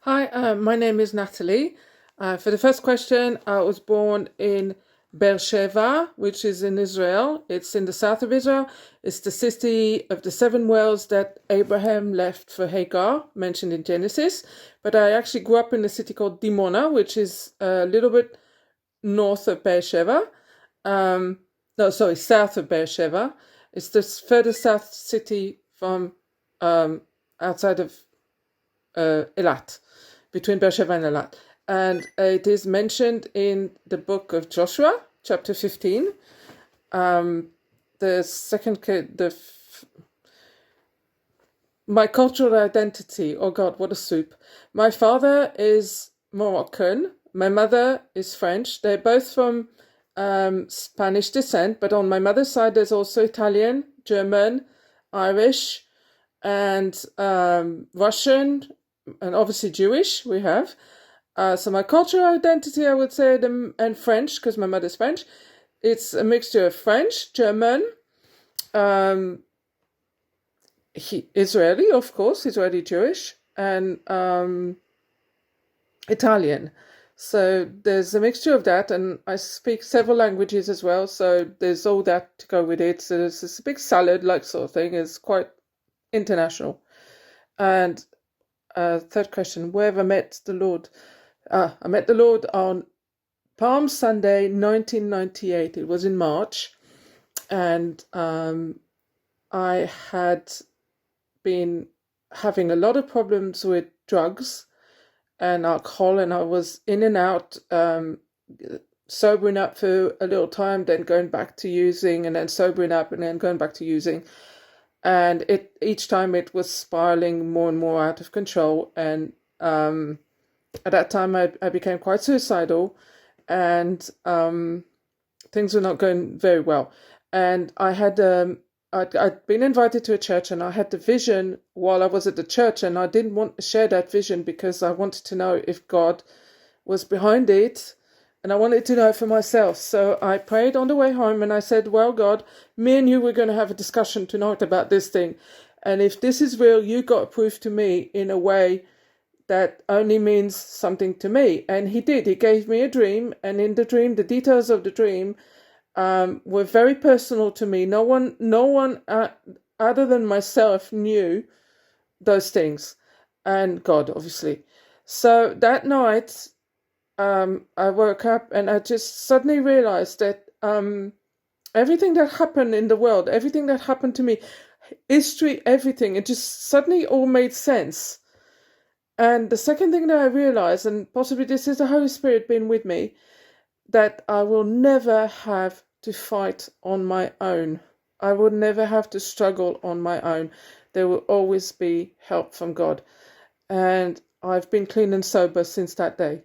Hi, my name is Nathalie. For the first question, I was born in Beersheba, which is in Israel. It's in the south of Israel. It's the city of the seven wells that Abraham left for Hagar, mentioned in Genesis. But I actually grew up in a city called Dimona, which is a little bit north of Beersheba. South of Beersheba. It's the further south city from outside of Elat, between Beersheba and Elat. And it is mentioned in the book of Joshua, chapter 15. My cultural identity. Oh God, what a soup. My father is Moroccan. My mother is French. They're both from Spanish descent, but on my mother's side, there's also Italian, German, Irish, and Russian, and obviously Jewish we have. So my cultural identity, I would say, and French, because my mother's French. It's a mixture of French, German, Israeli, of course, Israeli Jewish, and Italian. So there's a mixture of that, and I speak several languages as well, so there's all that to go with it. So it's a big salad-like sort of thing. It's quite international. And third question, where have I met the Lord? I met the Lord on Palm Sunday, 1998. It was in March, and I had been having a lot of problems with drugs and alcohol, and I was in and out, sobering up for a little time, then going back to using, and then sobering up, and then going back to using. And each time it was spiraling more and more out of control. And at that time I became quite suicidal, and things were not going very well. And I had I'd been invited to a church, and I had the vision while I was at the church, and I didn't want to share that vision because I wanted to know if God was behind it, and I wanted to know for myself. So I prayed on the way home, and I said, well, God, me and you were going to have a discussion tonight about this thing. And if this is real, you got to prove to me in a way that only means something to me. And he did. He gave me a dream, and in the dream, the details of the dream were very personal to me. No one other than myself knew those things, and God, obviously. So that night, I woke up, and I just suddenly realized that everything that happened in the world, everything that happened to me, history, everything, it just suddenly all made sense. And the second thing that I realized, and possibly this is the Holy Spirit being with me, that I will never have to fight on my own. I will never have to struggle on my own. There will always be help from God. And I've been clean and sober since that day.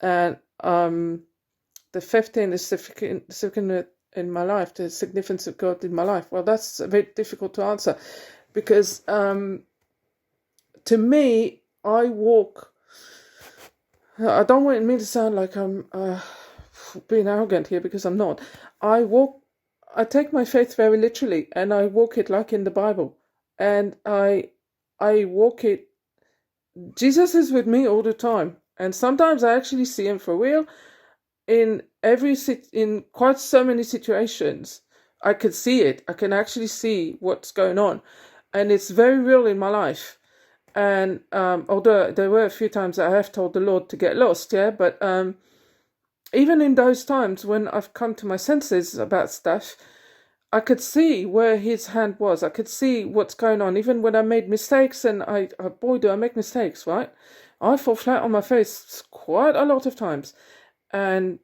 And the 15 is significant in my life, the significance of God in my life. Well, that's a bit difficult to answer, because to me, I walk. I don't want me to sound like I'm being arrogant here, because I'm not. I take my faith very literally, and I walk it like in the Bible. And I walk it. Jesus is with me all the time. And sometimes I actually see him for real in quite so many situations. I could see it. I can actually see what's going on. And it's very real in my life. And although there were a few times that I have told the Lord to get lost, but even in those times when I've come to my senses about stuff, I could see where his hand was. I could see what's going on. Even when I made mistakes, and boy, do I make mistakes, right? I fall flat on my face quite a lot of times. And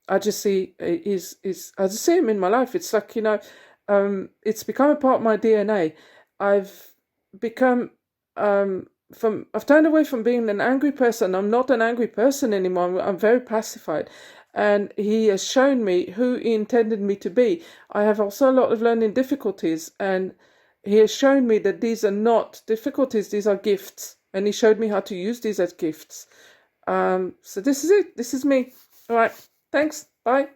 I just see I just see him in my life. It's like, it's become a part of my DNA. I've become I've turned away from being an angry person. I'm not an angry person anymore. I'm very pacified. And he has shown me who he intended me to be. I have also a lot of learning difficulties, and he has shown me that these are not difficulties, these are gifts. And he showed me how to use these as gifts. So this is it. This is me. All right. Thanks. Bye.